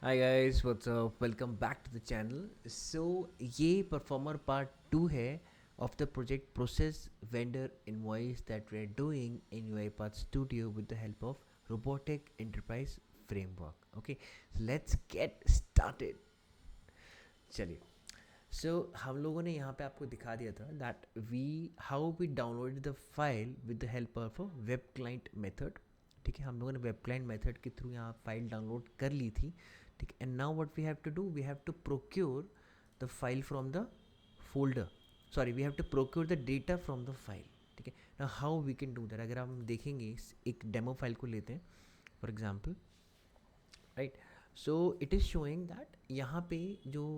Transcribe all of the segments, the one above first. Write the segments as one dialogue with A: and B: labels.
A: Hi guys what's up welcome back to the channel. So ये performer part 2 है of the project process vendor invoice that we are doing in UiPath studio with the help of robotic enterprise framework. Okay, let's get started. चलिए, हम लोगों ने यहाँ पे आपको दिखा दिया था that we how we download the file with the help of a web client method. ठीक है, हम लोगों ने वेब क्लाइंट मेथड के थ्रू यहाँ फाइल डाउनलोड कर ली थी। ठीक है, and now what we have to do, we have to procure the file from the folder, sorry we have to procure the data from the file. ठीक है, now how we can do that, अगर हम देखेंगे एक demo file को लेते हैं for example, right. So it is showing that यहाँ पे जो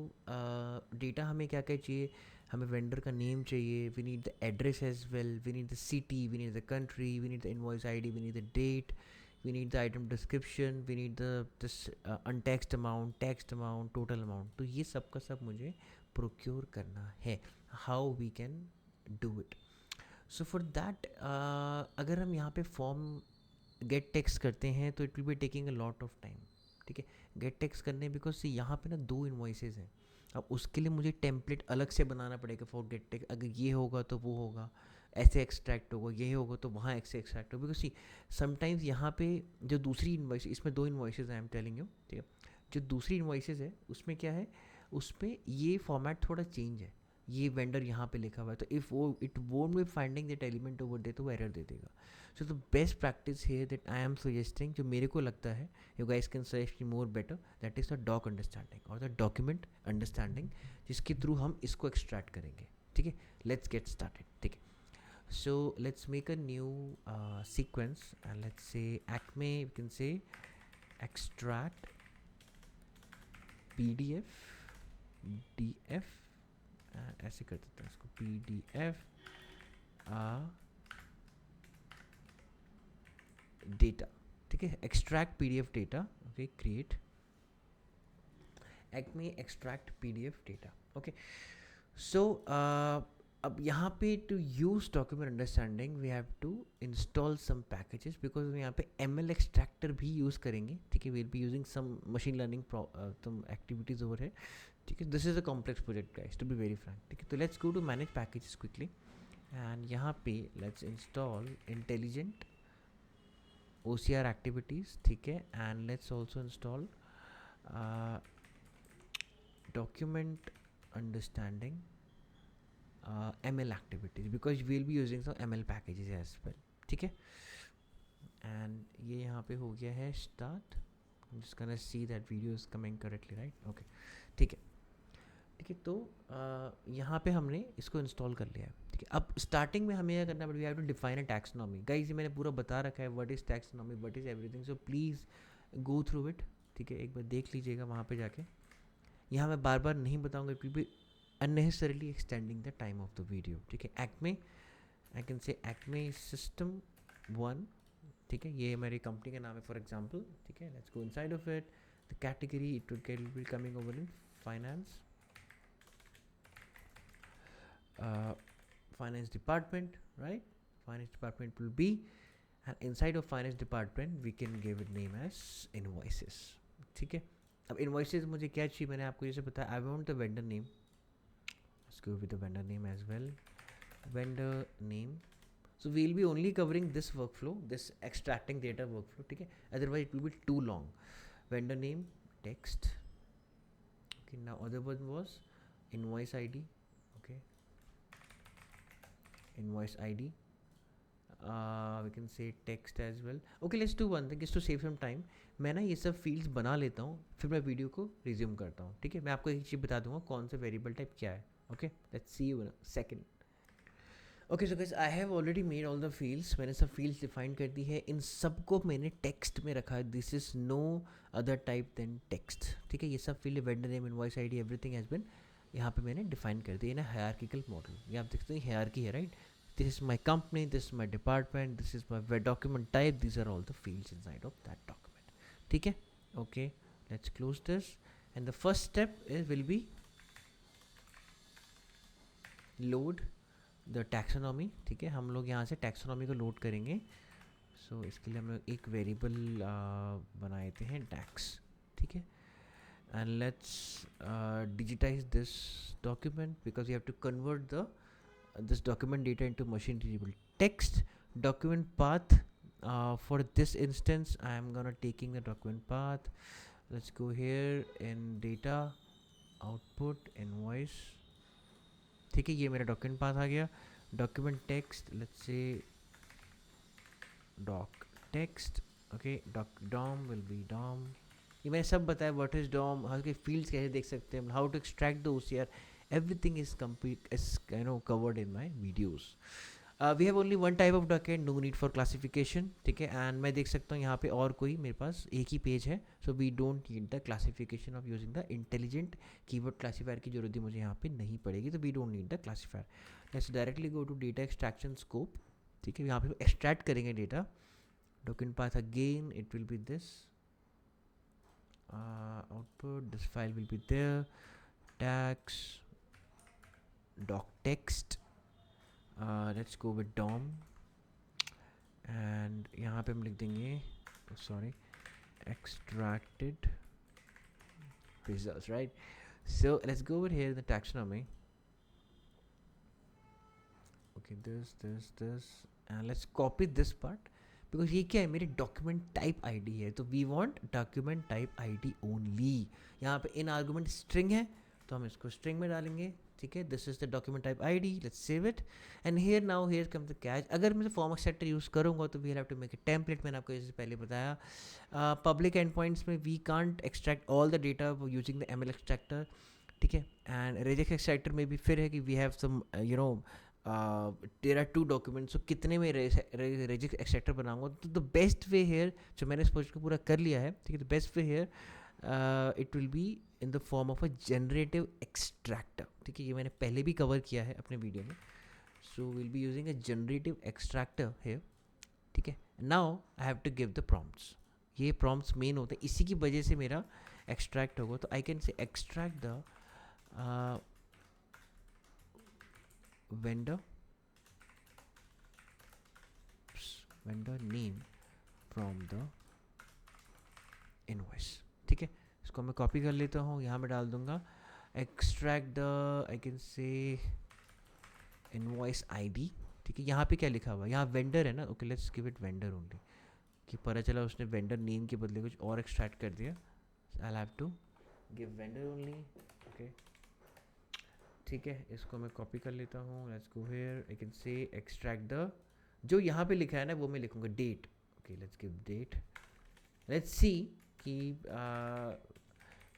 A: डेटा हमें क्या क्या चाहिए, हमें वेंडर का नेम चाहिए, we need the address as well, we need the city, we need the country, we need the invoice ID, we need the date, we need the item description, we need the this untaxed amount, taxed amount, total amount। तो ये सब का सब मुझे procure करना है। how we can do it, so for that अगर हम यहाँ पे फॉर्म गेट टेक्स्ट करते हैं तो it will be taking a lot of time. ठीक है, गेट टेक्स्ट करने बिकॉज यहाँ पे ना दो इन्वॉइसेस हैं। अब उसके लिए मुझे टेम्पलेट अलग से बनाना पड़ेगा फॉर गेट टेक्स्ट, अगर ये होगा तो वो होगा, ऐसे एक्सट्रैक्ट होगा, ये होगा तो वहाँ ऐसे एक्सट्रैक्ट होगा, बिकॉज सी समटाइम्स यहाँ पे जो दूसरी इन्वॉइस, इसमें दो invoices I am telling you. ठीक है, जो दूसरी इन्वॉइसेज है उसमें क्या है, उसमें ये फॉर्मेट थोड़ा चेंज है, ये वेंडर यहाँ पे लिखा हुआ है, तो इफ़ वो it won't be finding that element over there तो वो एरर दे देगा। सो द बेस्ट प्रैक्टिस है दैट आई एम सजेस्टिंग, जो मेरे को लगता है you guys can suggest more better, that is the doc understanding और द डॉक्यूमेंट अंडरस्टैंडिंग, जिसके थ्रू हम इसको एक्सट्रैक्ट करेंगे। ठीक है, लेट्स गेट स्टार्टेड। ठीक है, so let's make a new sequence and let's say acme, we can say extract pdf df, ऐसे कर देते हैं इसको pdf डेटा। ठीक है, extract PDF data. Okay, create Acme extract PDF data. Okay, so अब यहाँ पे to use document understanding we have to install some packages, because यहाँ पे एम एल एक्सट्रैक्टर भी यूज़ करेंगे। ठीक है, we'll be using some machine learning some activities over है। ठीक है, this is a complex project guys, to be very frank. ठीक है, तो let's go to manage packages quickly and यहाँ पे let's install intelligent OCR activities। ठीक है, and let's also install document understanding ML activities, because we'll be using some ML packages as well। ठीक है, and ये यहाँ पे हो गया है start। I'm just gonna see that video is coming correctly, right? Okay, ठीक है। ठीक है, तो यहाँ पे हमने इसको इंस्टॉल कर लिया है। ठीक है, अब स्टार्टिंग में हमें क्या करना पड़ेगा, we have to define a taxonomy. Guys ये मैंने पूरा बता रखा है, what is taxonomy, what is everything, so please go through it. ठीक है, एक बार देख लीजिएगा वहाँ पे जाके, यहाँ मैं बार बार नहीं बताऊँगा, it will be unnecessarily extending the time of the video. ठीक है, Acme, I can say Acme system 1। ठीक है, ये मेरी कंपनी का नाम है फॉर एग्जाम्पल। ठीक है, let's go inside of it, the category it will be coming over in finance, finance department, right? Finance department will be, and inside of finance department we can give it name as invoices। ठीक है, अब invoices मुझे क्या चाहिए, मैंने आपको जैसे बताया, I want the vendor name, let's go with the vendor name as well, vendor name। So we'll be only covering this workflow, this extracting data workflow। ठीक है, otherwise it will be too long। vendor name text। okay, now other one was invoice ID। okay, invoice ID, we can say text as well। okay, let's do one thing, just to save some time, मैं ना ये सब fields बना लेता हूँ, फिर मैं video को रिज्यूम करता हूँ। ठीक है, मैं आपको एक चीज़ बता दूंगा कौन सा वेरिएबल टाइप क्या है। Okay, let's see you in a second. Okay, so guys I have already made all the fields, मैंने सब फील्ड्स डिफाइन कर दी है, इन सबको मैंने टेक्स्ट में रखा है, this is no other type than text. ठीक है, ये सब field, vendor name, invoice ID, everything has been यहाँ पे मैंने डिफाइन कर दिया ना हायरार्किकल मॉडल। ये आप देखते हैं हायरार्की है, right? This is my company, this is my department, this is my document type, these are all the fields inside of that document। ठीक है, okay, let's close this, and the first step will be load the taxonomy। ठीक है, हम लोग यहाँ से taxonomy को load करेंगे। इसके लिए हम लोग एक वेरिएबल बनाए थे हैं tax। ठीक है, and let's digitize this document, because you have to convert the this document data into machine readable text. Document path, for this instance I am gonna taking the document path. Let's go here in data, output, invoice. ठीक है, ये मेरा document path आ गया. Document text, let's say doc text. Okay, doc DOM will be DOM. ये मैंने सब बताया, व्हाट इज डॉम, हाउ के फील्ड्स कैसे देख सकते हैं, how to extract the OCR. Everything is complete, is covered in my videos. We have only one type of document, no need for classification. ठीक है, एंड मैं देख सकता हूँ यहाँ पे और कोई मेरे पास एक ही पेज है. So we don't need the classification of using the intelligent keyword classifier की जरूरत ही मुझे यहाँ पे नहीं पड़ेगी. तो we don't need the classifier. Let's directly go to data extraction scope. ठीक है, यहाँ पे एक्सट्रैक्ट करेंगे data. Document path again it will be this output, this file will be there. Tags, doc text, let's go with DOM, and यहाँ पे हम लिख देंगे, sorry, extracted results, right? So let's go over here in the taxonomy. Okay, this, and let's copy this part, because ये क्या है, मेरे document type ID है. तो we want document type ID only. यहाँ पे इन आर्गूमेंट स्ट्रिंग है, तो हम इसको स्ट्रिंग में डालेंगे. ठीक है, this is the document type ID. Let's save it. And here now here come the catch. अगर मैं फॉर्म एक्सट्रैक्टर यूज़ करूँगा तो we have to make a template. मैंने आपको जैसे पहले बताया, पब्लिक एंड पॉइंट्स में we can't extract all the data using the ML extractor. ठीक है, एंड रेजेक्स एक्सट्रैक्टर में भी फिर है कि we have some there are 2 documents. So कितने में रेजिक एक्सट्रैक्टर बनाऊंगा. तो द बेस्ट वे हेयर, जो मैंने इस प्रोजेक्ट को पूरा कर लिया है, ठीक है, the best way here it will be in the form of a generative extractor. ठीक है, ये मैंने पहले भी कवर किया है अपने वीडियो में. So will be using a generative extractor here. ठीक है, now I have to give the prompts. ये प्रॉम्प्ट्स मेन होते हैं, इसी की वजह से मेरा एक्सट्रैक्ट होगा. तो आई can say extract the vendor name from the invoice. ठीक है, इसको मैं कॉपी कर लेता हूँ, यहाँ में डाल दूंगा. एक्सट्रैक्ट द, आई कैन से इनवॉइस आईडी. ठीक है, यहाँ पे क्या लिखा हुआ है, यहाँ वेंडर है ना. Okay, let's give it vendor only. कि पता चला उसने वेंडर नेम के बदले कुछ और एक्सट्रैक्ट कर दिया. I have to give vendor only. Okay, ठीक है, इसको मैं कॉपी कर लेता हूँ. Let's go here, I can say extract the, जो यहाँ पे लिखा है ना वो मैं लिखूँगा date. Okay, let's give date. Let's see कि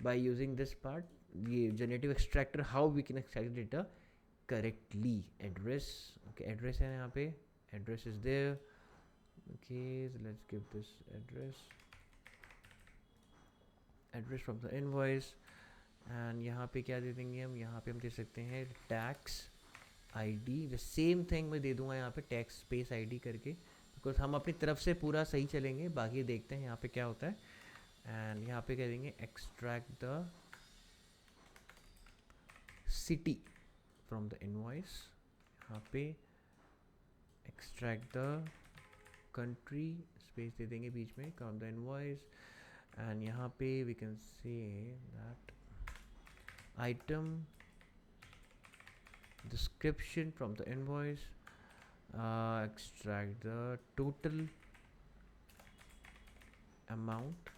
A: बाय यूजिंग दिस पार्ट, ये generative extractor, how we can extract data correctly. Address, okay, address है यहाँ पे, address is there. Okay, let's give this address, address from the invoice. And यहाँ पे क्या दे देंगे हम, यहाँ पे हम दे सकते हैं tax ID. The same thing मैं दे दूंगा यहाँ पे टैक्स स्पेस आईडी करके, बिकॉज हम अपनी तरफ से पूरा सही चलेंगे. बाकी देखते हैं यहाँ पे क्या होता है. एंड यहाँ पे कह देंगे extract the city from the invoice. यहाँ पे एक्सट्रैक्ट द कंट्री, स्पेस दे देंगे बीच में, फ्रॉम द इनवॉइस. एंड यहाँ पे we can say that item description from the invoice. Extract the total amount,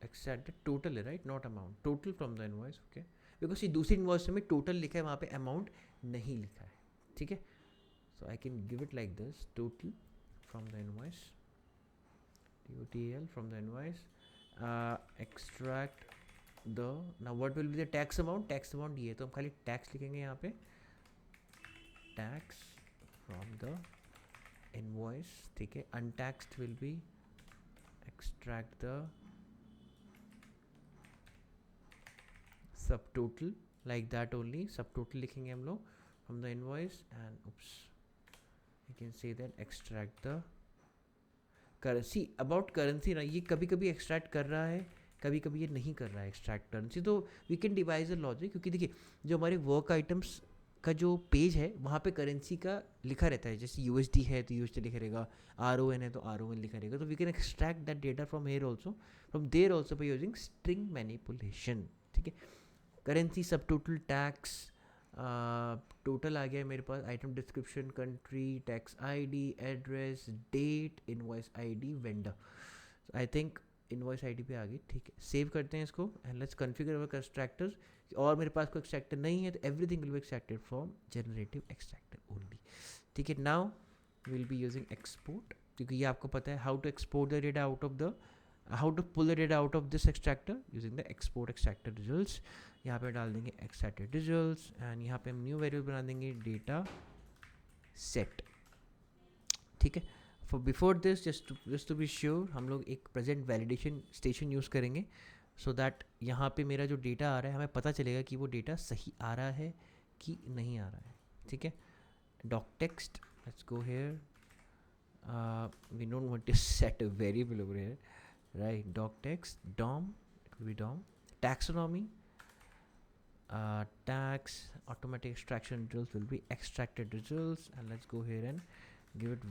A: extract the total, right, not amount, total from the invoice. Okay, because ये दूसरी invoice में total लिखा है, वहाँ पे amount नहीं लिखा है. ठीक है, so I can give it like this, total from the invoice, total from the invoice. Extract the, now what will be the tax amount. tax amount ये तो हम खाली tax लिखेंगे यहाँ पे, tax from the invoice. ठीक है, untaxed will be extract the subtotal, like that only, subtotal लिखेंगे हम लोग from the invoice. And oops, you can say that extract the currency. about currency ना, ये कभी कभी extract कर रहा है, कभी कभी ये नहीं कर रहा है एक्सट्रैक्ट करेंसी. तो we can devise a logic, क्योंकि देखिए जो हमारे वर्क आइटम्स का जो पेज है वहाँ पे करेंसी का लिखा रहता है, जैसे यूएसडी है तो यूएसडी लिखा रहेगा, आरओएन है तो आरओएन लिखा रहेगा. तो we can extract that data from here also, from there also by using string manipulation. ठीक है. करेंसी, सब टोटल, टैक्स, टोटल आ गया मेरे पास, item description, country, tax ID, address, date, invoice ID, vendor. I think invoice ID पे आ गई. ठीक है, सेव करते हैं इसको and let's configure our extractors. और मेरे पास कोई एक्सट्रैक्टर नहीं है तो everything will be extracted from generative extractor only. ठीक है. Now will be using export, क्योंकि ये आपको पता है how to export the data out of the, how to pull the data out of this extractor using the export extractor results. यहाँ पे डाल देंगे एक्सट्रैक्टेड रिजल्ट्स एंड यहाँ पे हम न्यू वेरिएबल बना देंगे डेटा सेट. ठीक है. For before this, just to be sure, हम लोग एक प्रेजेंट वैलिडेशन स्टेशन यूज़ करेंगे सो दैट यहाँ पे मेरा जो डेटा आ रहा है हमें पता चलेगा कि वो डेटा सही आ रहा है कि नहीं आ रहा है. ठीक है. Doc text, let's go here, we don't want to set a variable over here, right. Doc text DOM, it will be DOM. Taxonomy, tax, automatic extraction results will be extracted results, and let's go here and give it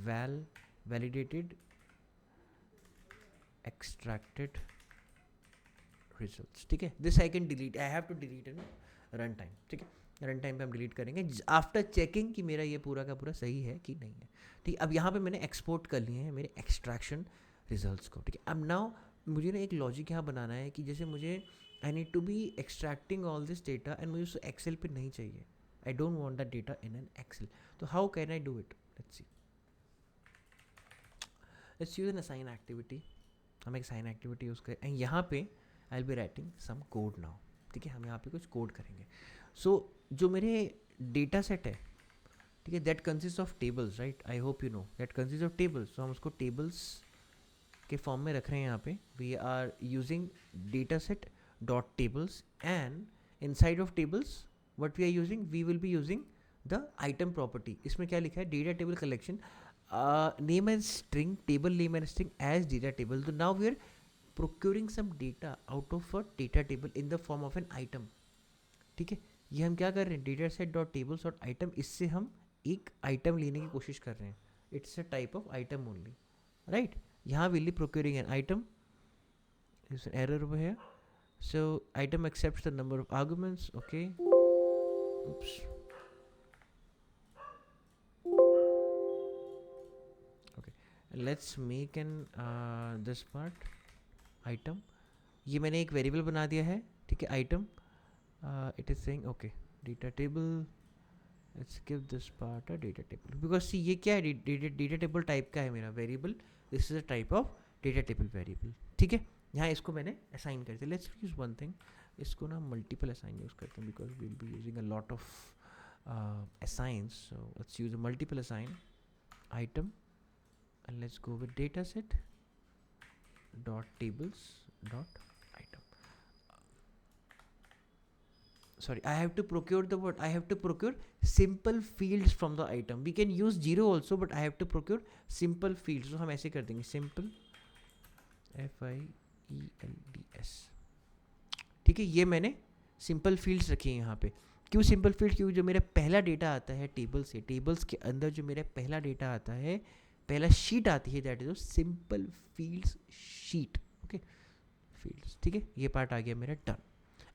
A: validated extracted results. ठीक है. this I can delete, I have to delete in run time. ठीक है. Run time पे हम delete करेंगे after checking कि मेरा ये पूरा का पूरा सही है कि नहीं है. ठीक. अब यहाँ पे मैंने एक्सपोर्ट कर लिए हैं मेरे एक्सट्रैक्शन रिजल्ट्स को. ठीक है. अब नाउ मुझे ना एक लॉजिक यहाँ बनाना है कि जैसे मुझे I need to be extracting all this data and मुझे उसको एक्सेल पे नहीं चाहिए. I don't want that data in an Excel. तो how can I do it? Let's use an assign activity. हम एक साइन एक्टिविटी यूज़ करें and यहाँ पे I will be writing some code now. ठीक है. हम यहाँ पे कुछ कोड करेंगे. सो जो मेरे डेटा सेट है, ठीक है, that consist of tables, right. I hope you know that consist of tables. तो हम उसको टेबल्स के फॉर्म में रख रहे हैं यहाँ पे. We are using data set dot tables, and inside of tables what we are using, we will be using the item property. इसमें क्या लिखा है? data table collection, name and string, table name and string as data table. So now we are procuring some data out of a data table in the form of an item. ठीक है. ये हम क्या कर रहे हैं? data set dot tables dot item, इससे हम एक आइटम लेने की कोशिश कर रहे हैं. It's a type of item only, right. यहाँ will be procuring an item. There's an error over here. So item accepts the number of arguments. Okay. Oops. Okay. Let's make an this part item. ये मैंने एक variable बना दिया है. ठीक है. item. It is saying okay. Data table. Let's give this part a data table. Because see ये क्या है? Data table type का है मेरा variable. This is a type of data table variable. ठीक है. यहाँ इसको मैंने असाइन कर दिया. लेट्स यूज वन थिंग, इसको ना मल्टीपल असाइन यूज़ करते हैं because we will be using a lot of assigns. So let's use a multiple assign item and let's go with data set dot tables dot item. Sorry, I have to procure the what? I have to procure simple fields from the item. We can use 0 also, but I have to procure simple fields. So हम ऐसे कर देंगे simple FIELDS. ठीक है. ये मैंने simple fields रखी हैं यहाँ पे. क्यों सिंपल फील्ड? क्योंकि जो मेरा पहला डेटा आता है टेबल से, टेबल्स के अंदर जो मेरा पहला डेटा आता है, पहला शीट आती है, that is simple fields sheet. Okay. Fields. ठीक है. ये पार्ट आ गया मेरा डन.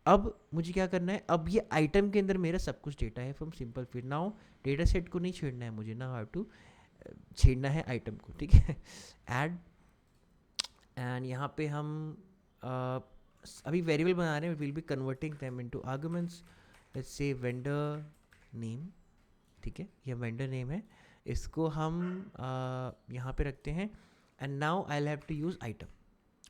A: अब मुझे क्या करना है? अब ये आइटम के अंदर मेरा सब कुछ डेटा है from simple field. Now data set को नहीं छेड़ना है मुझे, ना हाउ टू छेड़ना है आइटम को. ठीक है. ऐड एंड यहाँ पे हम अभी वेरिएबल बना रहे हैं. Will be converting them into arguments. Let's say vendor name. ठीक है. ये वेंडर नेम है. इसको हम यहाँ पे रखते हैं and now I will have to use item.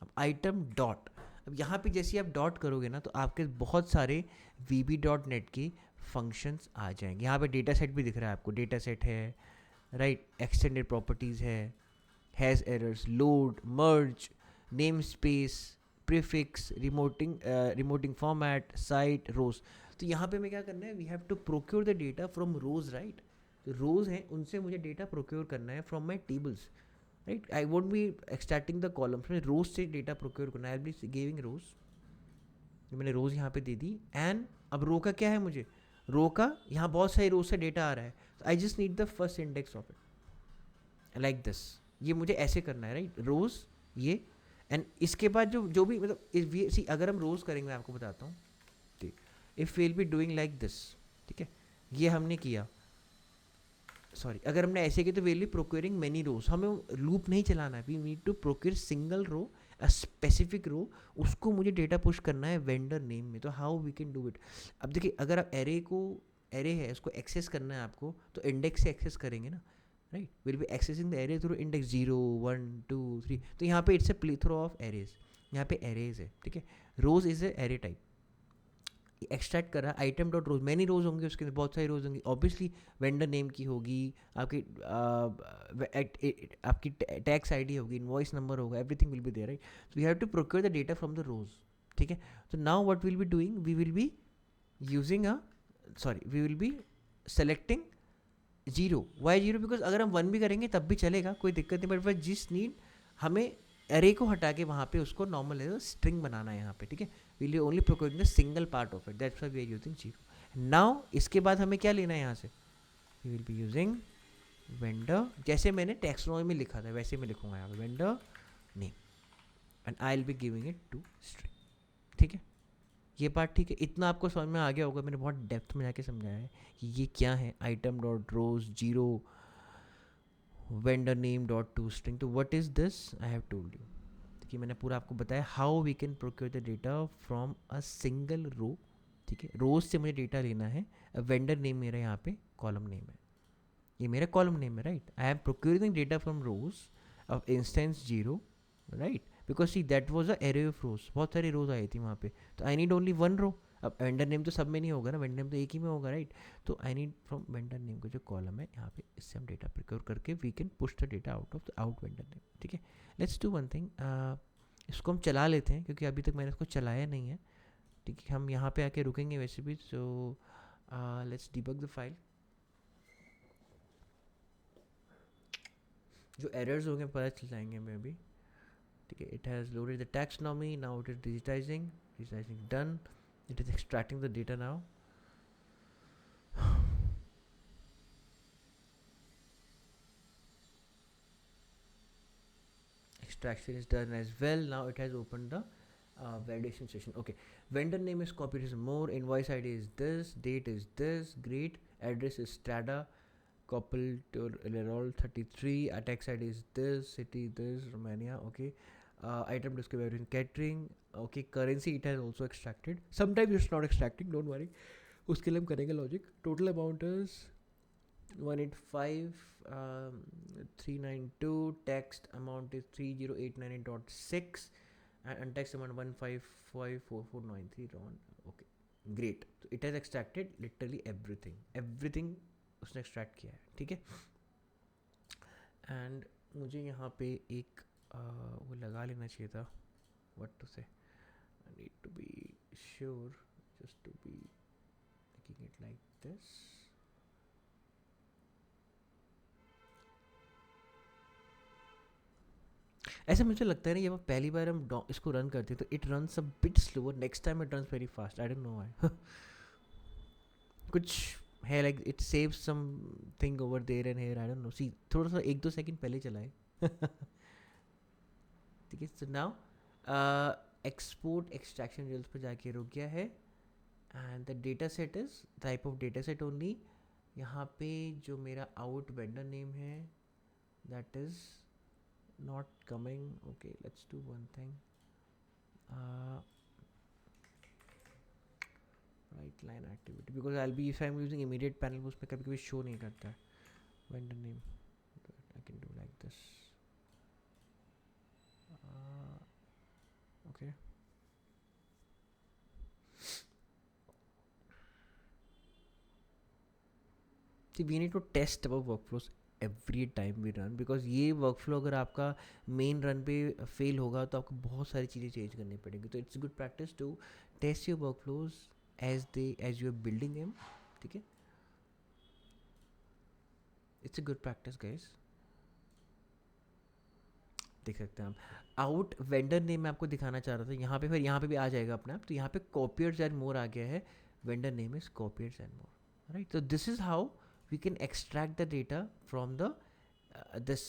A: अब आइटम डॉट, अब यहाँ पे जैसे आप डॉट करोगे ना तो आपके बहुत सारे VB.NET के फंक्शंस आ जाएंगे. यहाँ पे डेटा सेट भी दिख रहा है आपको. डेटा सेट है, राइट. एक्सटेंडेड प्रॉपर्टीज़ है, has errors, load, merge, name space, prefix, remoting format, site, rows. तो यहाँ पे मैं क्या करना है? We have to procure the data from rows, right. तो रोज हैं, उनसे मुझे डेटा प्रोक्योर करना है from my tables, right. I won't be extracting the columns. मैं रोज से डेटा प्रोक्योर करना है. I be giving rows. मैंने रोज यहाँ पे दे दी. एंड अब रो का क्या है? मुझे रो का यहाँ बहुत सारी रो से डेटा आ रहा है, I just need the first index of it like this. ये मुझे ऐसे करना है राइट, रोज ये, एंड इसके बाद जो जो भी मतलब सी अगर हम रोज करेंगे मैं आपको बताता हूँ, ठीक, if will be doing like this, ठीक है, ये हमने किया, सॉरी अगर हमने ऐसे किया तो will be procuring many rows, हमें लूप नहीं चलाना है, we need to procure single row, a specific row, उसको मुझे डेटा पुश करना है वेंडर नेम में। तो how we can do it, अब देखिए अगर आप एरे को, एरे है उसको एक्सेस करना है आपको, तो इंडेक्स से एक्सेस करेंगे ना, right, will be accessing the array through index 0 1 2 3। तो यहाँ पे it's a plethora of arrays, यहाँ पे एरेज है, ठीक है, rows is a array type, extract करा item dot rows, many rows होंगे उसके अंदर, बहुत सारी रोज होंगी, ऑब्वियसली वेंडर नेम की होगी, आपकी आपकी टैक्स आईडी होगी, इनवॉइस नंबर होगा, everything will be there right. So we have to procure the data from the rows, ठीक है। तो now what will be doing, we will be using a, sorry we will be selecting zero, why zero, because अगर हम one भी करेंगे तब भी चलेगा, कोई दिक्कत नहीं, बट जिस नीड हमें एरे को हटा के वहाँ पे उसको नॉर्मल एज स्ट्रिंग बनाना है यहाँ पे, ठीक है, will you only procuring the single part of it, that's why we are using zero. Now इसके बाद हमें क्या लेना है यहाँ से, we will be using vendor, जैसे मैंने टैक्सोनॉमी में लिखा था वैसे मैं लिखूंगा यहाँ पे vendor name, and I will be giving it to string, ठीक है। ये पार्ट ठीक है, इतना आपको समझ में आ गया होगा, मैंने बहुत डेप्थ में जाके समझाया है कि ये क्या है, item dot rows zero vendor name dot to string. तो what is this, I have told you कि मैंने पूरा आपको बताया how we can procure the data from a single row, ठीक है, रोज से मुझे डेटा लेना है, वेंडर नेम मेरा यहाँ पे कॉलम नेम है, ये मेरा कॉलम नेम है right, I am procuring data from rose of instance zero, right, because see that was a array of रोज, बहुत सारी रोज आई थी वहाँ पे, तो I need only one row. अब वेंडर नेम तो सब में नहीं होगा ना, वेंडर नेम तो एक ही में होगा राइट, तो I need from vendor name का जो कॉलम है यहाँ पे, इससे हम डेटा प्रोक्योर करके we can push the data out of the out vendor name, ठीक है। लेट्स डू वन थिंग, इसको हम चला लेते हैं क्योंकि अभी तक मैंने इसको चलाया नहीं है, ठीक है, हम यहाँ पे आके रुकेंगे वैसे भी। So let's debug the file, जो एरर्स होंगे पता चल जाएंगे हमें अभी, ठीक है। It has loaded the taxonomy, now it is digitising, digitising done, it is extracting the data now. Extraction is done as well. Now it has opened the validation session. Okay, vendor name is copied is more, invoice ID is this, date is this, great, address is Strada, coupled to Lerol 33, tax ID is this, city this, Romania. Okay, item descriptor in catering. Okay, currency it has also extracted, sometimes it's not extracting, don't worry, उसके लिए हम करेंगे logic. Total amount is 185,392, text amount is 30898.6, and untaxed amount 1554493 round. Okay, great, so it has extracted literally everything उसने extract किया है, ठीक है। And मुझे यहाँ पे एक वो लगा लेना चाहिए था, what to say, I need to be sure, just to be making it like this. ऐसे मुझे लगता है ना, ये पहली बार हम इसको रन करते हैं तो it runs a bit slower, next time it runs very fast, I don't know why. कुछ है like it saves something over there and here, I don't know, see थोड़ा सा 1-2 सेकंड पहले चला है। ठीक है, so now export extraction results पर जाके रुक गया है, and the data set is type of data set only. यहाँ पे जो मेरा आउट वेंडर नेम है that is not coming. Okay, let's do one thing, right line activity, because I'll be, if I'm using immediate panel उसमें कभी कभी show नहीं करता है vendor name, I can do like this, okay, see we need to test our workflows every time we run, because ये workflow अगर आपका main run पे फेल होगा तो आपको बहुत सारी चीज़ें चेंज करनी पड़ेंगी, तो it's good practice to test your workflows as you are building them, ठीक है, it's a good practice guys. देख सकते हैं आप, आउट वेंडर नेम मैं आपको दिखाना चाह रहा था यहाँ पे, फिर यहाँ पे भी आ जाएगा अपने आप, तो यहाँ पे कॉपियर्स एंड मोर आ गया है, vendor name is copiers and more, right? So this is how we can extract the data from the this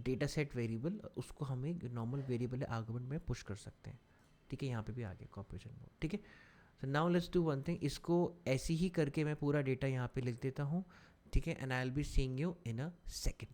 A: data set variable, उसको हम एक नॉर्मल वेरिएबल आर्गुमेंट में पुश कर सकते हैं, ठीक है. यहाँ पे भी आ गया कॉपरेशन मोड, ठीक है. So now let's do one thing, इसको ऐसे ही करके मैं पूरा डेटा यहाँ पे लिख देता हूँ, ठीक है. And I will be seeing you in a second.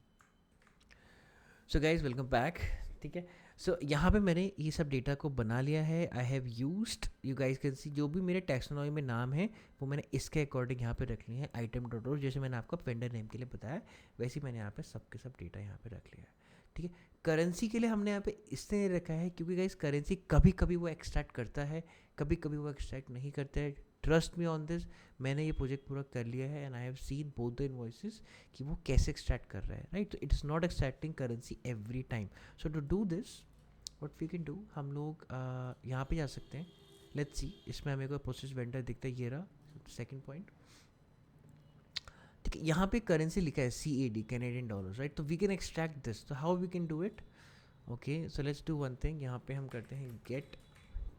A: So guys welcome back, ठीक है. सो यहाँ पे मैंने ये सब डेटा को बना लिया है. I have used, you guys can see, जो भी मेरे टैक्सोनॉमी में नाम है वो मैंने इसके अकॉर्डिंग यहाँ पे रख लिए हैं. आइटम डॉट रोज, जैसे मैंने आपको वेंडर नेम के लिए बताया, वैसे ही मैंने यहाँ पे सब के सब डेटा यहाँ पे रख लिया है, ठीक है. करेंसी के लिए हमने यहाँ पे इसलिए रखा है क्योंकि गाइज करेंसी कभी कभी वो एक्सट्रैक्ट करता है, कभी कभी वो एक्सट्रैक्ट नहीं करता है. ट्रस्ट मी ऑन दिस, मैंने ये प्रोजेक्ट पूरा कर लिया है and I have seen both the invoices कि वो कैसे एक्सट्रैक्ट कर रहा है, राइट. तो it is not extracting currency every time. So to do this what we can do, हम लोग यहाँ पे जा सकते हैं. लेट्स सी, इसमें हमें कोई प्रोसेस वेंडर दिखता है, ये रहा सेकंड पॉइंट, ठीक है. यहाँ पे करेंसी लिखा है CAD, कैनेडियन डॉलर्स, राइट. तो वी कैन एक्सट्रैक्ट दिस. तो how we can do it, okay. So let's do one thing, यहाँ पे हम करते हैं get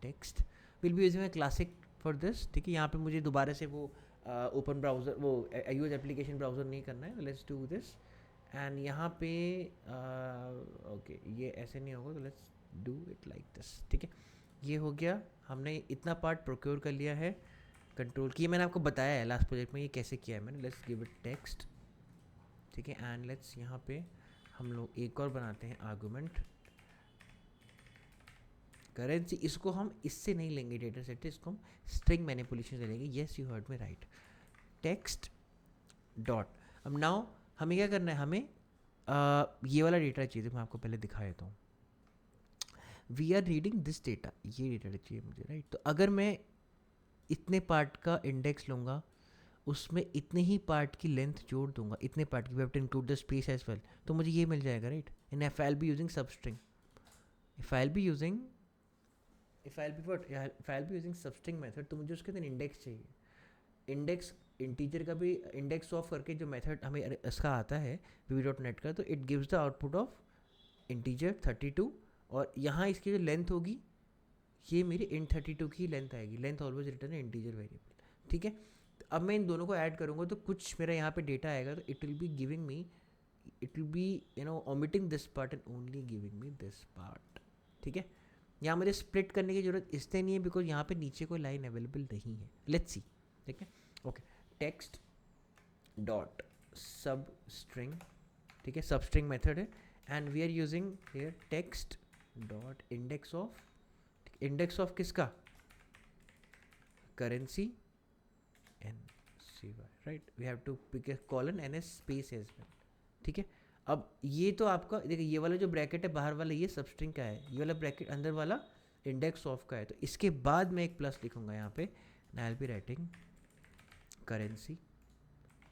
A: text. Will be using a classic for this, ठीक है. यहाँ पे मुझे दोबारा से वो ओपन ब्राउज़र, वो यूज एप्लीकेशन ब्राउज़र नहीं करना है. लेट्स डू दिस एंड यहाँ पे ओके, ये ऐसे नहीं होगा, तो let's do it like this, ठीक है. ये हो गया, हमने इतना पार्ट प्रोक्योर कर लिया है, कंट्रोल की. मैंने आपको बताया है लास्ट प्रोजेक्ट में ये कैसे किया है मैंने. लेट्स गिव इट टेक्स्ट, ठीक है. एंड लेट्स यहाँ पे हम लोग एक और बनाते हैं आर्गूमेंट करेंसी. इसको हम इससे नहीं लेंगे डेटा सेट, इसको हम स्ट्रिंग मैनिपुलेशन से लेंगे. Yes, you heard me right. Text dot. अब नाउ हमें क्या करना है, हमें ये वाला डेटा चाहिए, मैं आपको पहले दिखा देता हूँ. We are reading this data, ये डेटा चाहिए मुझे, राइट. तो अगर मैं इतने पार्ट का इंडेक्स लूँगा, उसमें इतने ही पार्ट की लेंथ जोड़ दूंगा, इतने पार्ट की, we have to include the space as well, तो मुझे ये मिल जाएगा, right. In if I will be using substring, if I will be using substring method, तो मुझे उसके अंदर इंडेक्स चाहिए. इंडेक्स इंटीजर का भी इंडेक्स ऑफ करके जो मेथड हमें इसका आता है VB.NET का, तो it gives the output of integer 32. और यहाँ इसकी जो लेंथ होगी, ये मेरी int 32 की लेंथ आएगी. लेंथ ऑलवेज रिटर्न है इंटीजर वेरिएबल, ठीक है. तो अब मैं इन दोनों को ऐड करूँगा तो कुछ मेरा यहाँ पे डेटा आएगा. तो it will be giving me, it will B omitting this part and only giving me this part, ठीक है. यहाँ मुझे स्प्लिट करने की जरूरत इसलिए नहीं है बिकॉज यहाँ पे नीचे कोई लाइन अवेलेबल नहीं है. लेट्स सी, ठीक है. Okay, text dot sub string, ठीक है. सब स्ट्रिंग मेथड है and we are using here text dot index of. Index of किसका, currency NCY, right. We have to pick a colon NS space as well, ठीक है. अब ये तो आपका देखिए, ये वाला जो ब्रैकेट है बाहर वाला, ये सब स्ट्रिंग का है. ये वाला ब्रैकेट अंदर वाला इंडेक्स ऑफ का है. तो इसके बाद मैं एक प्लस लिखूंगा यहाँ पे, I will be writing currency,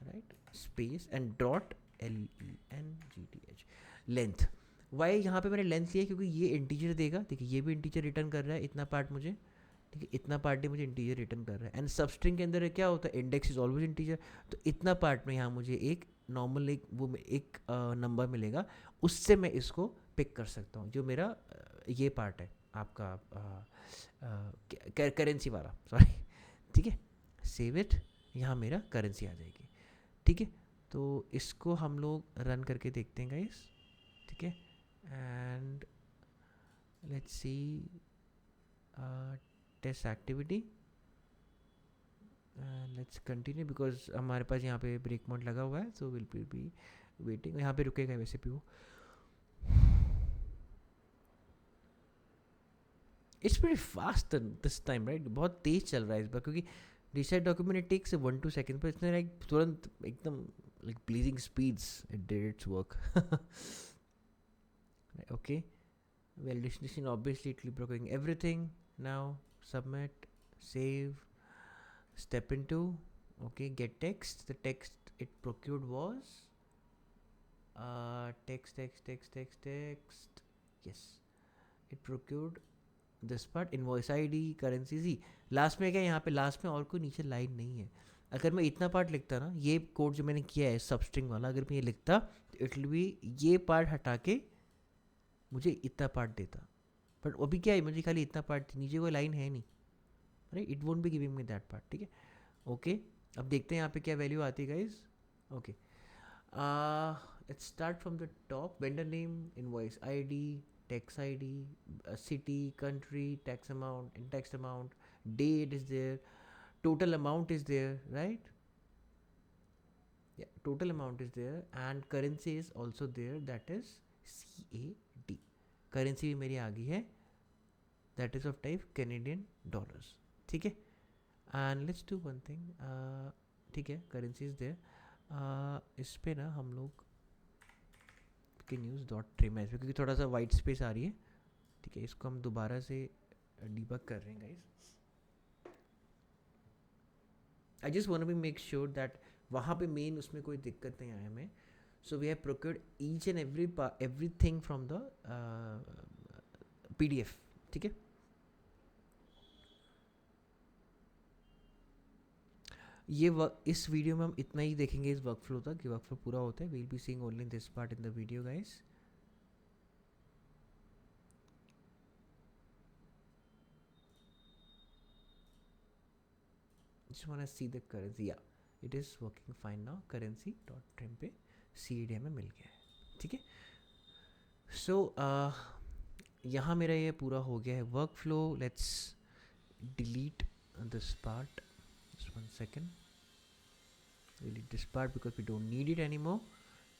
A: right, space and dot LENGTH length. Why यहाँ पे मैंने लेंथ लिया क्योंकि ये इंटीजर देगा. देखिए ये भी इंटीजर रिटर्न कर रहा है, इतना पार्ट मुझे, ठीक है. इतना पार्ट ही मुझे इंटीजर रिटर्न कर रहा है. एंड सबस्ट्रिंग के अंदर क्या होता है, इंडेक्स इज ऑलवेज इंटीजर. तो इतना पार्ट में यहाँ मुझे एक नॉर्मल एक नंबर मिलेगा, उससे मैं इसको पिक कर सकता हूँ. जो मेरा ये पार्ट है आपका करेंसी वाला, सॉरी, ठीक है. सेव इट, यहाँ मेरा करेंसी आ जाएगी, ठीक है. तो इसको हम लोग रन करके देखते हैं गाइस, ठीक है. And let's see test activity, let's continue because हमारे पास यहाँ पे ब्रेक मोड लगा हुआ है. सो विल बी वेटिंग, यहाँ पे रुकेगा वैसे भी वो. It's very fast this time, right. बहुत तेज चल रहा है इस बार, क्योंकि decide document it takes 1-2 second, पर इसने लाइक तुरंत एकदम like blazing speeds it did its work. Okay, well, destination obviously it will be procuring everything. Now submit, save, step into, okay, get text. The text it procured was text. Yes, it procured this part, invoice ID, currency Z. Last में क्या, यहाँ पे last में और कोई नीचे line नहीं है. अगर मैं इतना पार्ट लिखता ना, ये कोड जो मैंने किया है सबस्ट्रिंग वाला, अगर मैं ये लिखता तो इट विल बी ये पार्ट हटा के मुझे इतना पार्ट देता. बट अभी क्या है, मुझे खाली इतना पार्ट, नीचे कोई लाइन है नहीं, right. It won't be giving me that part, ठीक है. ओके, अब देखते हैं यहाँ पे क्या वैल्यू आती है guys. Okay, let's start from the top. Vendor name, invoice ID, tax ID, city, country, tax amount, and tax amount, date is there, total amount is there, right? Yeah, total amount is there, and currency is also there, that is CAD. Currency भी मेरी आ गई है, that is of type Canadian dollars. ठीक है, and let's do one thing. ठीक है, currency is there. इस पे ना हम लोग can use dot trim as, क्योंकि थोड़ा सा वाइट स्पेस आ रही है. ठीक है, इसको हम दोबारा से डिबग कर रहे हैं guys. I just want to be make sure that वहाँ पे मेन उसमें कोई दिक्कत नहीं आए हमें. So we have procured each and every thing from the PDF. ठीक है, ये इस वीडियो में हम इतना ही देखेंगे इस वर्क फ्लो तक. ये वर्क फ्लो पूरा होता है, we'll be seeing only this part in the video guys. just want to see the currency. Yeah, it is working fine now. currency dot trim पे CAD हमें मिल गया है. ठीक है, सो यहाँ मेरा ये पूरा हो गया है work flow. Let's delete this part. just 1 second. delete this part because we don't need it anymore.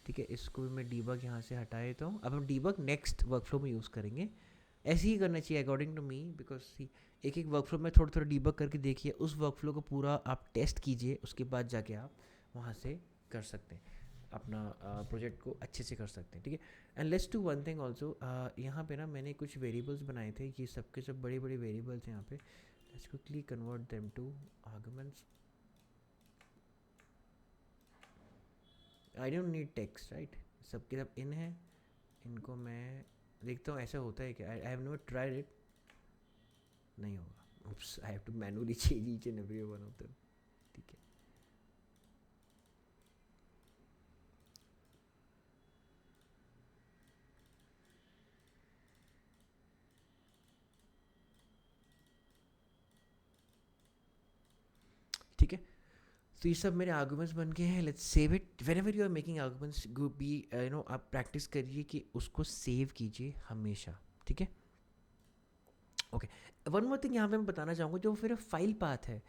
A: ठीक है, इसको भी मैं डीबग यहाँ से हटा देता हूँ. अब हम डीबग नेक्स्ट वर्क फ्लो में यूज़ करेंगे. ऐसे ही करना चाहिए अकॉर्डिंग टू मी, बिकॉज एक एक वर्क फ्लो में थोड़ा थोड़ा डीबग करके देखिए, उस वर्क फ्लो को पूरा आप टेस्ट कीजिए, उसके बाद जाके आप वहाँ से कर सकते हैं, अपना प्रोजेक्ट को अच्छे से कर सकते हैं. ठीक है, and let's do one thing also. यहाँ पे ना मैंने कुछ वेरिएबल्स बनाए थे, ये सब के सब बड़े बड़े वेरिएबल्स हैं यहाँ पे. Let's quickly convert them to arguments. I don't need text, right? सबके सब इन है. इनको मैं देखता हूँ ऐसा होता है कि I have never tried it. नहीं होगा. oops, I have to manually change each and every one of them. ठीक है, ठीक है. तो ये सब मेरे आर्गूमेंट्स बन गए हैं. Let's save it. Whenever you are making arguments be you know, आप प्रैक्टिस करिए कि उसको सेव कीजिए हमेशा. ठीक है, ओके. वन मोर थिंग यहाँ पे मैं बताना चाहूँगा, जो फिर फाइल पाथ है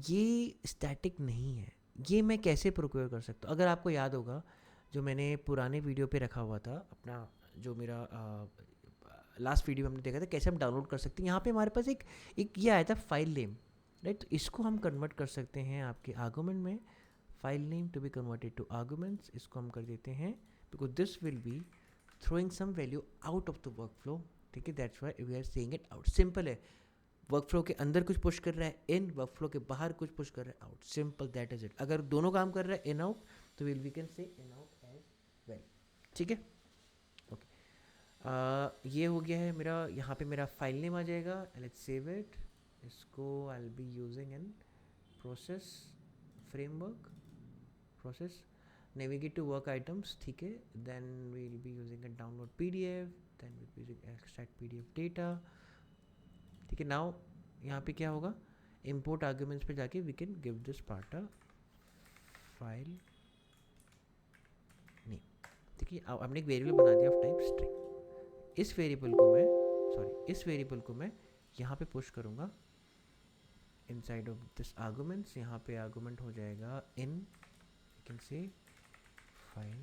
A: ये स्टैटिक नहीं है. ये मैं कैसे प्रोक्योर कर सकता हूँ? अगर आपको याद होगा, जो मैंने पुराने वीडियो पे रखा हुआ था अपना, जो मेरा लास्ट वीडियो में हमने देखा था कैसे हम डाउनलोड कर सकते हैं. यहाँ पे हमारे पास एक ये आया था फाइल नेम, राइट? तो इसको हम कन्वर्ट कर सकते हैं आपके आर्गूमेंट में. File name to be converted to arguments, इसको हम कर देते हैं, because this will be throwing some value out of the workflow. ठीक है, that's why we are saying it out. Simple है, वर्क फ्लो के अंदर कुछ पुश कर रहा है इन, वर्क फ्लो के बाहर कुछ पुश कर रहा है out. Simple, that is it. अगर दोनों काम कर रहा है इन आउट, तो we can say in out as well. ठीक है, ओके. ये हो गया है मेरा. यहाँ पे मेरा फाइल नेम आ जाएगा. Let's save it. इसको I will be using in process framework. Process navigate to work items. ठीक है, then we will be using a download PDF, then we will using extract PDF data. ठीक है, now यहाँ पे क्या होगा, import arguments पे जाके we can give this part a file name. ठीक है, हमने एक वेरिएबल बना दिया ऑफ टाइप स्ट्रिंग. इस वेरिएबल को मैं यहाँ पे पुश करूँगा इनसाइड ऑफ दिस आर्गूमेंट्स. यहाँ पे आर्गूमेंट हो जाएगा in, you can say file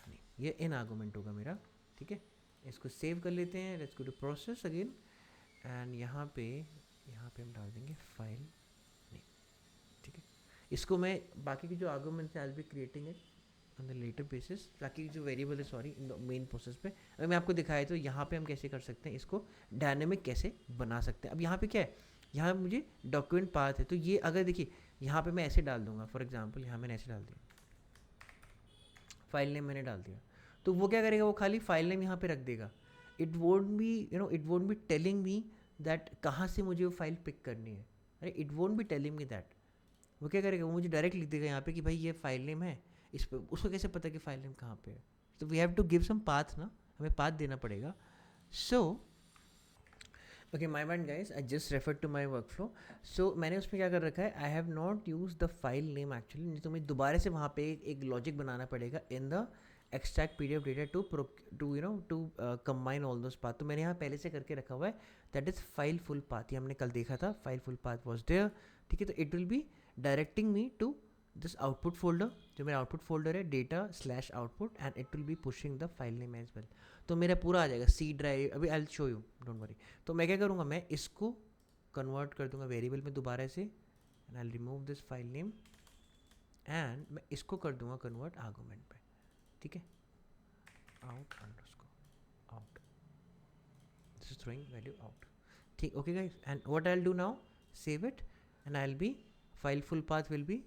A: name. ये इन आर्गूमेंट होगा मेरा. ठीक है, इसको सेव कर लेते हैं. Let's go to process again, and यहाँ पे हम डाल देंगे फाइल नेम. ठीक है, इसको मैं बाकी की जो आर्गूमेंट्स हैं I will be creating it on the later basis. बाकी जो वेरिएबल है, sorry, in the main process पे अगर मैं आपको दिखाया तो यहाँ पे हम कैसे कर सकते हैं, इसको डायनेमिक कैसे बना सकते हैं. अब यहाँ पे क्या है, यहाँ मुझे डॉक्यूमेंट पाथ है, तो ये अगर देखिए यहाँ पे मैं ऐसे डाल दूंगा. फॉर एग्जांपल यहाँ मैंने ऐसे डाल दिया, फाइल नेम मैंने डाल दिया, तो वो क्या करेगा, वो खाली फाइल नेम यहाँ पे रख देगा. It won't be telling me that कहाँ से मुझे वो फाइल पिक करनी है. अरे it won't be telling me that. वो क्या करेगा, वो मुझे डायरेक्ट लिख देगा यहाँ पे कि भाई ये फाइल नेम है. इस पर उसको कैसे पता कि फाइल नेम कहाँ पे है? तो we have to give some path ना, हमें पाथ देना पड़ेगा. So okay my bad guys, I just refer to my work flow. So मैंने उसमें क्या कर रखा है, I have not use the file name actually. नहीं तो मैं दोबारा से वहाँ पे एक लॉजिक बनाना पड़ेगा in the extract PDF data to to combine all those path. तो मैंने यहाँ पहले से करके रखा हुआ है, that is file full path. ये हमने कल देखा था, file full path was there. ठीक है, तो it will be directing me to this output folder. जो मेरा आउटपुट फोल्डर है, data slash output, and it will be pushing the file name as well. तो मेरा पूरा आ जाएगा सी ड्राइव. अभी I will show you, don't worry. तो मैं क्या करूँगा, मैं इसको कन्वर्ट कर दूंगा वेरिएबल में दोबारा से, and I remove this file name, and मैं इसको कर दूंगा कन्वर्ट आर्गुमेंट पे. ठीक है, out underscore out, this is throwing value out. ठीक, okay guys, and what I will do now, save it, and I will be file full path will be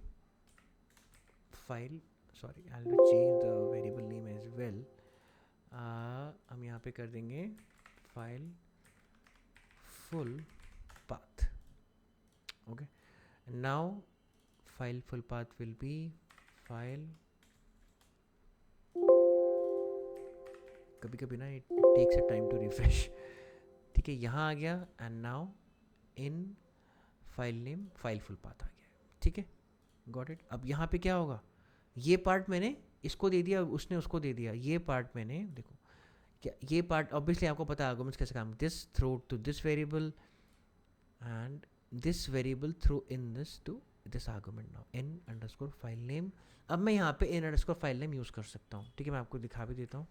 A: file, sorry I will change the variable name as well. हम यहाँ पे कर देंगे file full path. Okay, and now file full path will be file, कभी कभी ना it takes a time to refresh. ठीक है, यहाँ आ गया, and now in file name file full path आ गया. ठीक है, got it. अब यहाँ पे क्या होगा, ये पार्ट मैंने इसको दे दिया, उसने उसको दे दिया. ये पार्ट मैंने देखो क्या, ये पार्ट ऑब्वियसली आपको पता है आर्गुमेंट्स कैसे काम, this throw to this variable and this variable throw in this to this argument now in underscore file name. अब मैं यहाँ पे in underscore file name use कर सकता हूँ. ठीक है, मैं आपको दिखा भी देता हूँ.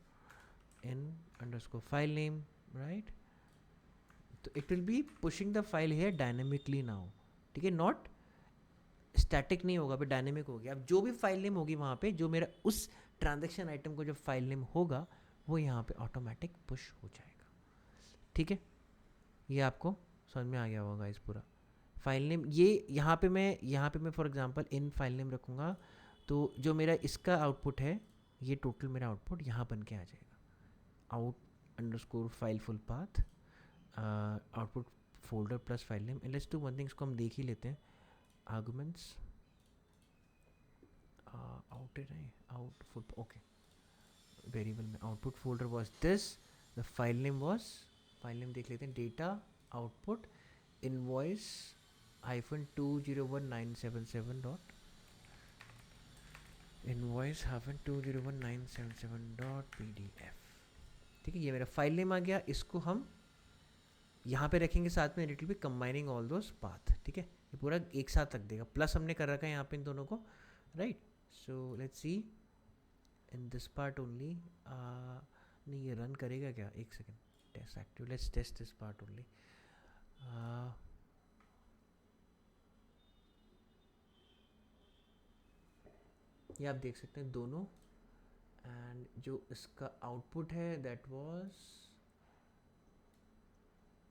A: in underscore file name, right? तो it will be pushing the file here dynamically now. ठीक है, not static नहीं होगा, पर dynamic हो गया. अब जो भी file name होगी वहाँ पे, जो मेरा उस transaction item को जो file name होगा, वो यहाँ पे automatic push हो जाएगा. ठीक है, ये आपको समझ में आ गया होगा इस पूरा. फाइल नेम ये यहाँ पे मैं for example in file name रखूँगा, तो जो मेरा इसका आउटपुट है, ये टोटल मेरा आउटपुट यहाँ बन के आ जाएगा. Out underscore file full path output folder plus file name. Let's do one thing, इसको हम देख ही लेते हैं. आर्गुमेंट्स आउट है, आउट फुल, ओके. वेरिएबल में output folder was this, the file name देख लेते हैं, data output invoice hyphen 201977 dot invoice hyphen 201977 dot pdf. ठीक है, ये मेरा फाइल नेम आ गया. इसको हम यहाँ पे रखेंगे साथ में, it will B combining all those path. ठीक है, ये पूरा एक साथ रख देगा. प्लस हमने कर रखा है यहाँ पे इन दोनों को, right. So let's see in this part only. नहीं, ये रन करेगा क्या, एक second. Test active, let's test this part only. ये आप देख सकते हैं दोनों, एंड जो इसका आउटपुट है दैट वाज,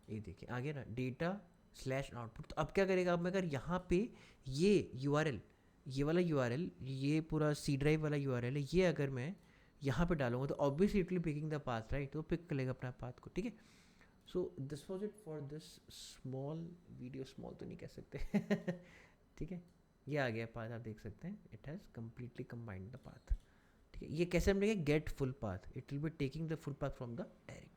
A: ये देखिए आ गया ना, डेटा स्लैश आउटपुट. तो अब क्या करेगा, अब मैं अगर यहाँ पे ये यूआरएल, ये वाला यूआरएल, ये पूरा सी ड्राइव वाला यूआरएल है, ये अगर मैं यहाँ पे डालूंगा तो obviously it will picking the path, right. तो पिक करेगा अपना पाथ को. ठीक है, so this was it for this small video. Small तो नहीं कह सकते. ठीक है, ये आ गया पाथ, आप देख सकते हैं, it has completely combined the path. ठीक है, ये कैसे हम लेंगे, get full path, it will be taking the full path from the directory.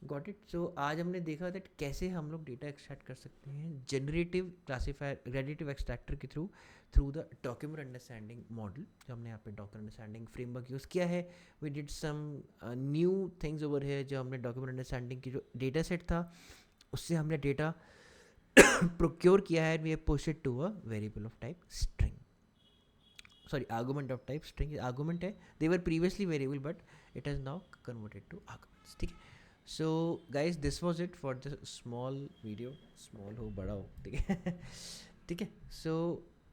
A: Got it. So आज हमने देखा दैट कैसे हम लोग डेटा एक्सट्रैक्ट कर सकते हैं जनरेटिव क्लासीफायर रेडिटिव एक्सट्रैक्टर के through the document understanding model. जो हमने यहाँ पे डॉक्यूमेंट अंडरस्टैंडिंग फ्रेमवर्क यूज़ किया है. We did some new things over है. जो हमने डॉक्यूमेंट अंडरस्टैंडिंग की जो डेटा सेट था, उससे हमने डेटा प्रोक्योर किया है. We have posted to a variable of type string, sorry argument of type string. Argument है, they were previously variable but it has now converted to arguments. ठीक है, so guys this was it for the small video. Small हो बड़ा हो, ठीक है. ठीक है, सो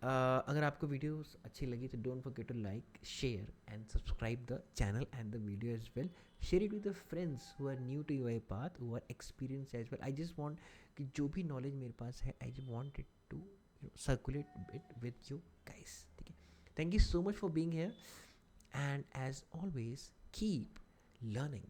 A: अगर आपको वीडियो अच्छी लगी तो don't forget to like, share and subscribe the channel and the video as well. Share it with the friends who are new to UiPath, who are experience as well. I just want कि जो भी knowledge मेरे पास है, I just want it to circulate it with you guys. ठीक है, thank you so much for being here, and as always keep learning.